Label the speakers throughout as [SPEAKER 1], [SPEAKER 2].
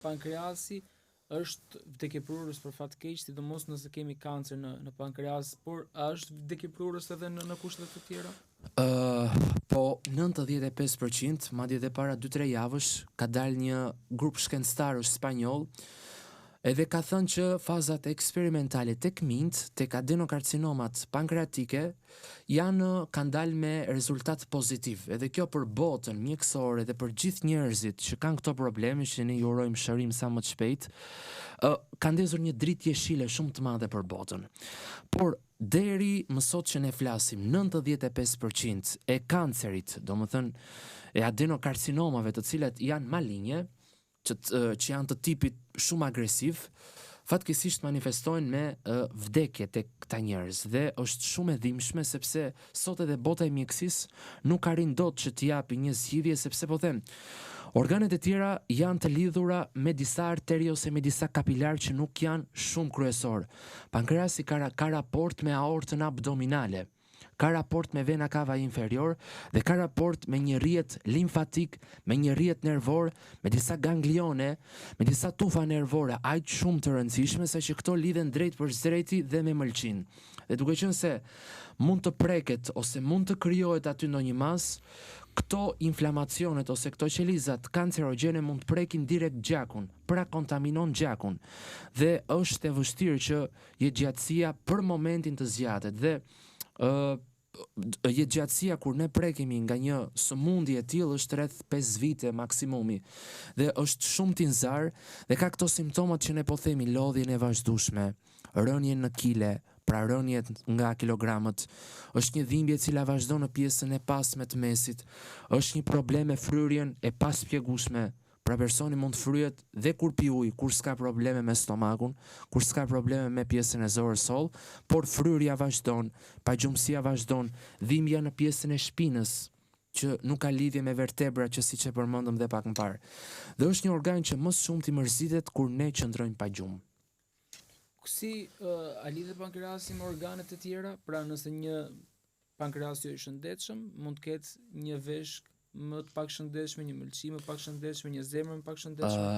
[SPEAKER 1] pankreasi është vdekjeprurës për fat keq, sidomos nëse kemi kancer në pankreas, por a është vdekjeprurës edhe në kushtet të tjera?
[SPEAKER 2] Po 95%, madje edhe para 2-3 javësh ka dalë një grup shkencëtarësh spanjoll, edhe ka thënë që fazat eksperimentale tek mint, tek adenokarcinomat pankreatike, kanë dalë me rezultat pozitiv. Edhe kjo për botën mjekësore dhe për gjithë njerëzit që kanë këto probleme, që ne ju urojmë shërim sa më të shpejt, ka ndezur një dritë jeshile shumë të madhe për botën. Por deri më sot që ne flasim, 95% e kancerit, domethënë e adenokarcinomave, të cilat janë malinje, që janë të tipit shumë agresiv, fatkeqësisht manifestojnë me vdekje tek këta njerëz, dhe është shumë e dhimbshme sepse sot edhe bota e mjekësisë nuk arrin dot që të japi një zgjidhje, sepse po them, organet e tjera janë të lidhura me disa arteri ose me disa kapilar që nuk janë shumë kryesor. Pankreasi ka raport me aortën abdominale, ka raport me vena cava inferior dhe ka raport me një rrjet limfatik, me një rrjet nervor, me disa ganglione, me disa tufa nervore aq shumë të rëndësishme sa që këto lidhen drejt për drejti dhe me mëlçin. Dhe duke qenë se mund të preket ose mund të krijohet aty ndonjë mas, këto inflamacionet ose këto qelizat kancerogjene mund të prekin direkt gjakun, pra kontaminon gjakun. Dhe është e vështirë që jetëgjatësia për momentin të zgjatet, dhe jetëgjatësia kur ne prekemi nga një sëmundje e tillë është rreth 5 vite maksimumi, dhe është shumë tinzar dhe ka këto simptomat që ne po themi: lodhjen e vazhdueshme, rënjen në kile, pra rënjet nga kilogramët, është një dhimbje e cila vazhdon në pjesën e pasme të mesit, është një problem me fryrjen e paspjegueshme. Pra personi mund të fryhet dhe kur pi ujë, kur s'ka probleme me stomakun, kur s'ka probleme me pjesën e zorës soll, por fryrja vazhdon, pagjumësia vazhdon, dhimbja në pjesën e shpinës, që nuk ka lidhje me vertebra, që siç e përmendëm dhe pak më parë. Dhe është një organ që më shumë ti mërzitet kur ne qëndrojmë pa gjumë.
[SPEAKER 1] Si a lidhet pankreasi me organet e tjera? Pra nëse një pankreas i shëndetshëm, mund të ketë një veshk më të pak shëndetshme, një mëlçi më pak shëndetshme, një zemër më pak shëndetshme?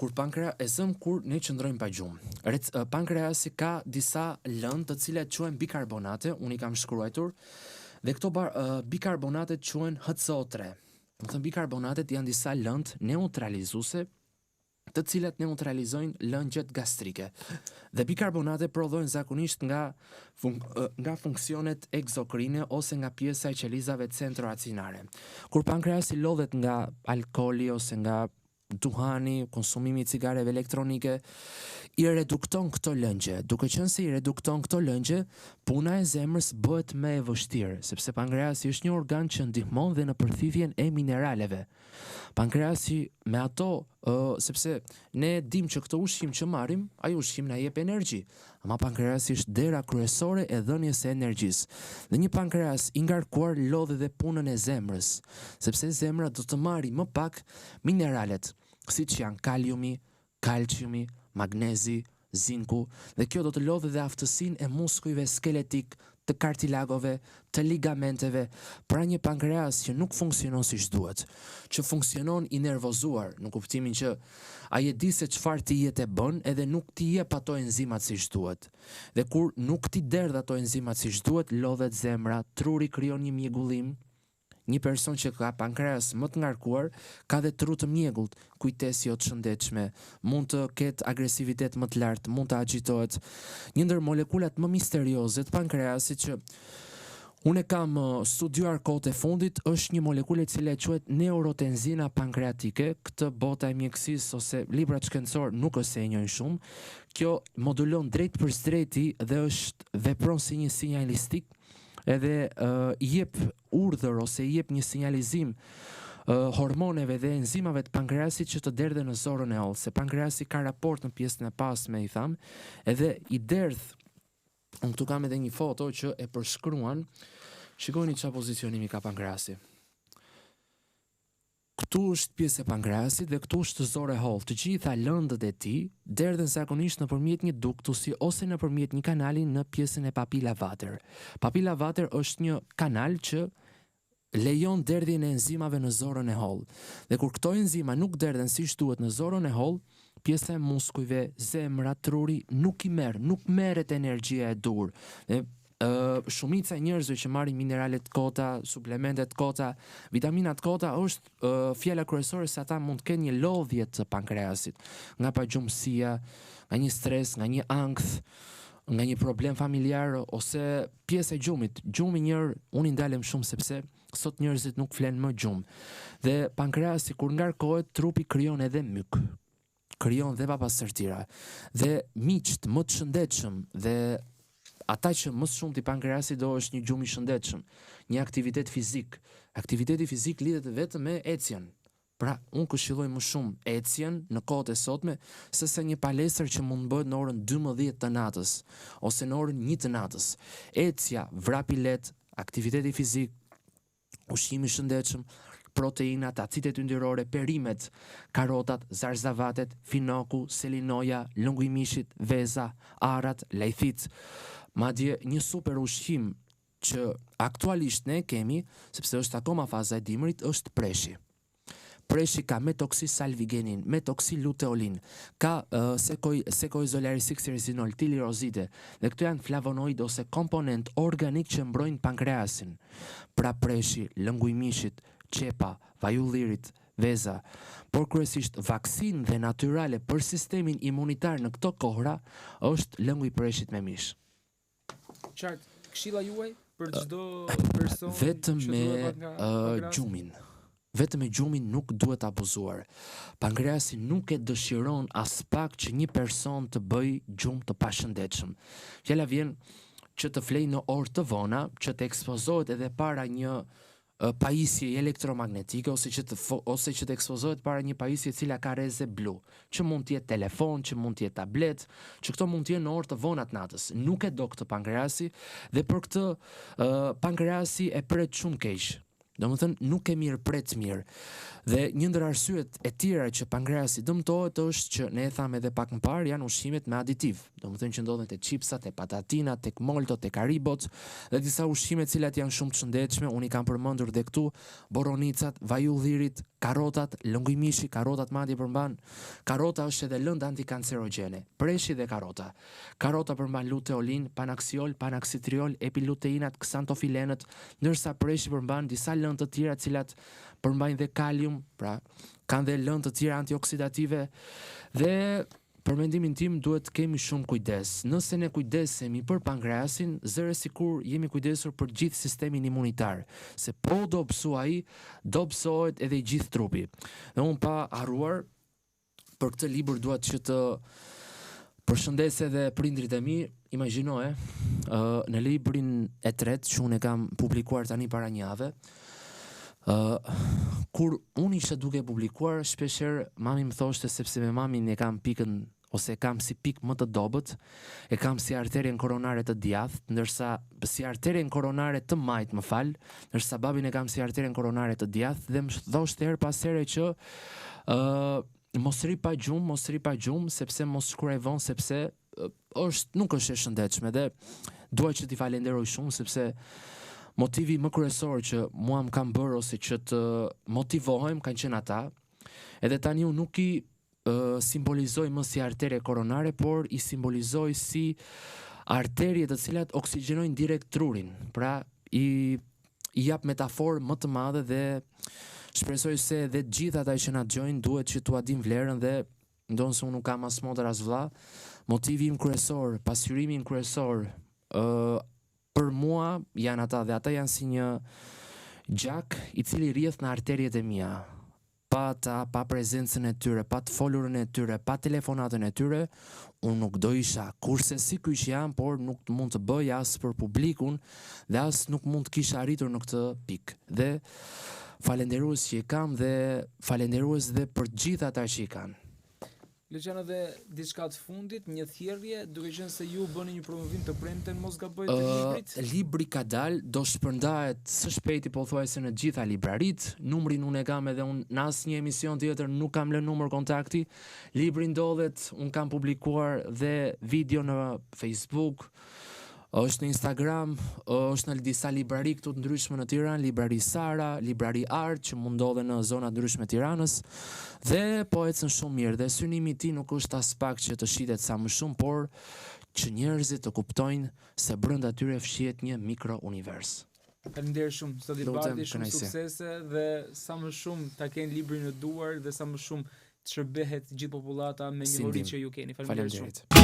[SPEAKER 2] Kur ne qëndrojmë pa gjumë. Pankreasi ka disa lëndë të cilat quhen bikarbonate, unë i kam shkruar, dhe këto bikarbonate quhen HCO3. Do të thënë bikarbonatet janë disa lëndë neutralizuese, të cilat neutralizojnë lëngjet gastrike. Dhe bikarbonate prodhohen zakonisht nga funksionet egzokrine ose nga pjesa e qelizave centroacinare. Kur pankreasi lodhet nga alkooli ose nga duhani, konsumimi i cigareve elektronike, i redukton këto lëngje. Duke qenë se i redukton këto lëngje, puna e zemrës bëhet më e vështirë, sepse pankreasi është një organ që ndihmon dhe në përthithjen e mineraleve. Pankreasi me ato, sepse ne dim që këto ushqim që marrim, ai ushqim na jep energji, ama pankreasi është dera kryesore e dhënies së energjisë. Dhe një pankreas i ngarkuar lodh edhe punën e zemrës, sepse zemra do të marrë më pak mineralet, siç janë kaliumi, kalciumi, magnezi, zinku, dhe kjo do të lodhë dhe aftësinë e muskujve skeletik, të kartilagove, të ligamenteve, pra një pankreas që nuk funksionon siç duhet, që funksionon i nervozuar, në kuptimin që ai e di se çfarë ti jete bën edhe nuk ti jep ato enzimat siç duhet. Dhe kur nuk ti derdh ato enzimat siç duhet, lodhet zemra, truri krijon një mjegullim. Një person që ka pankreas më të ngarkuar ka dhe tru të mjegullt, kujtesë jo të shëndetshme, mund të ketë agresivitet më të lartë, mund të agitohet. Një ndër molekulat më misterioze të pankreasit që unë kam studiuar kohët e fundit është një molekulë e cila quhet neurotenzina pankreatike. Këtë bota e mjekësisë ose librat shkencor nuk është se e njohin shumë. Kjo modulon drejt për drejti dhe vepron si një sinjalistik, edhe i jep urdhër ose i jep një sinjalizim hormoneve dhe enzimave të pankreasit që të derdhen në zorën e hollë, se pankreasi ka raport në pjesën e pasme, i tham, edhe i derdh. Unë këtu kam edhe një foto që e përshkruan. Shikoni çfarë pozicionimi ka pankreasi. Këtu është pjesë e pankreasit dhe këtu është zora e hollë. Të gjitha lëndët e tij derdhen zakonisht nëpërmjet një duktusi ose nëpërmjet një kanali në pjesën e papila vater. Papila vater është një kanal që lejon derdhjen e enzimave në zorën e hollë. Dhe kur këto enzima nuk derdhen siç duhet në zorën e hollë, pjesa e muskujve, zemra, truri nuk merret energjia e dur. Dhe shumica e njerëzve që marrin minerale të kota, suplemente të kota, vitamina të kota, është fjala kryesore se ata mund të kenë një lodhje të pankreasit, nga pagjumësia, nga një stres, nga një ankth, nga një problem familjar ose pjesë e gjumit. Gjumi unë i ndalem shumë sepse sot njerëzit nuk flen më gjumë. Dhe pankreasi kur ngarkohet, trupi krijon edhe myk. Krijon dhe papastërtira. Dhe miqt më të shëndetshëm dhe ata që më shumë ti pankreasi do është një gjumë i shëndetshëm, një aktivitet fizik. Aktiviteti fizik lidhet vetëm me ecjen. Pra, unë këshilloj më shumë ecjen në kohët e sotme sesa një palestër që mund bëhet në orën 12 të natës ose në orën 1 të natës. Ecja, vrapi lehtë, aktiviteti fizik, ushqimi i shëndetshëm, proteinat, acidet yndyrore, perimet, karotat, zarzavatet, finoku, selinoja, lëngu i mishit, veza, arrat, lajthit. Madje një super ushqim që aktualisht ne kemi, sepse është akoma faza e dimrit, është preshi. Preshi ka metoksisalvigenin, metoksiluteolin, ka sekoizolarisixirizinol, tilirozide, dhe këto janë flavonoid ose komponent organik që mbrojnë pankreasin. Pra preshi, lëngu i mishit, qepa, vajullirit, veza, por kryesisht vaksin dhe natyrale për sistemin imunitar në këto kohra është lëngu i preshit me mish.
[SPEAKER 1] Qartë, këshilla juaj për çdo person
[SPEAKER 2] vetëm
[SPEAKER 1] që
[SPEAKER 2] me
[SPEAKER 1] duhet nga
[SPEAKER 2] gjumin. Vetëm me gjumin nuk duhet abuzuar. Pankreasi nuk e dëshiron as pak që një person të bëj gjumë të pashëndetshëm. Fjala vjen që të flej në orë të vona, që të ekspozohet edhe para një pajisje elektromagnetike ose që të ekspozohet para një pajisje e cila ka rreze blu, që mund të jetë telefon, që mund të jetë tablet, që këto mund të jenë në orë të vona të natës. Nuk e do këtë pankreasi dhe për këtë pankreasi e pret shumë keq. Domethënë nuk e mirëpret mirë. Dhe një ndër arsyet e tjera që pankreasi dëmtohet është që ne e thamë edhe pak më parë, janë ushqimet me aditiv. Domethënë që ndodhen te chipsat, te patatina, tek molto, tek karibot dhe disa ushqime të cilat janë shumë të shëndetshme. Unë i kam përmendur dhe këtu boronicat, vajullirit, karotat, lëngu i mishi, karotat madje përmban. Karota është edhe lëndë antikancerogjene. Preshi dhe karota. Karota përmban luteolin, panaksiol, panaksitriol, epiluteinat, ksantofilenët, ndërsa preshi përmban disa lëndë të tjera të cilat përmbajnë dhe kalium, pra kanë dhe lëndë të tjera antioksidative dhe për mendimin tim duhet kemi shumë kujdes. Nëse ne kujdesemi për pankreasin, zëre sikur jemi kujdesur për gjithë sistemin imunitar, se po do psu ai, do psohet edhe i gjithë trupi. Dhe unë pa harruar, për këtë libër duhet që të përshëndes edhe prindrit e mi, imagjino në librin e tretë që unë e kam publikuar tani para një jave, kur unë isha duke publikuar, shpeshherë mami më thoshte, sepse me mamin e kam pikën ose e kam si pikë më të dobët, e kam si arterien koronare të djathtë, ndërsa si arterien koronare të majt, ndërsa babin e kam si arterien koronare të djathtë, dhe më thoshte her pas here që mos ri pa gjumë, sepse mos shkruaj vonë, sepse nuk është e shëndetshme. Dhe dua që t'i falenderoj shumë, sepse motivi më kryesor që mua më kanë bërë ose që të motivohem kanë qenë ata. Edhe tani unë nuk i simbolizoj më si arterie koronare, por i simbolizoj si arterie të cilat oksigjenojnë direkt trurin. Pra i jap metaforë më të madhe dhe shpresoj se dhe gjithë ata që na dëgjojnë duhet që t'ua dim vlerën dhe ndonë se unë nuk kam as motor as vlla, motivi im kryesor, pasqyrimi im kryesor për mua janë ata, dhe ata janë si një gjak i cili rrjedh në arteriet e mia. Pa prezencën e tyre, pa të folurën e tyre, pa telefonatën e tyre, unë nuk do isha, kurse si kyç jam, por nuk mund të bëj as për publikun dhe as nuk mund të kisha arritur në këtë pikë. Dhe falenderues që i kam dhe falenderues dhe për gjithë ata që i kanë.
[SPEAKER 1] Leqen edhe diçka të fundit, një thjerrje, duke qenë se ju bëni një promovim të premten, mos gaboj të librit.
[SPEAKER 2] Libri ka dalë, do shpërndahet së shpejti pothuajse në gjitha librarit. Numrin unë e kam edhe unë në asnjë emision tjetër nuk kam lënë numër kontakti. Libri ndodhet, unë kam publikuar dhe video në Facebook, Është në Instagram, është në disa librari këtu të ndryshme në Tiranë, librari Sara, librari Art që mund ndodhen në zona ndryshme të Tiranës dhe po ecën shumë mirë dhe synimi i tij nuk është as pak që të shitet sa më shumë, por që njerëzit të kuptojnë se brenda tyre fshihet një mikrounivers.
[SPEAKER 1] Faleminderit shumë, sot i
[SPEAKER 2] Lutem,
[SPEAKER 1] bati shumë
[SPEAKER 2] kënaqësi.
[SPEAKER 1] suksese dhe sa më shumë ta kenë librin në duar dhe sa më shumë të shërbehet gjithë popullata me
[SPEAKER 2] Si
[SPEAKER 1] njohuritë
[SPEAKER 2] ndim.
[SPEAKER 1] që ju keni. Faleminderit shumë.
[SPEAKER 2] Faleminderit.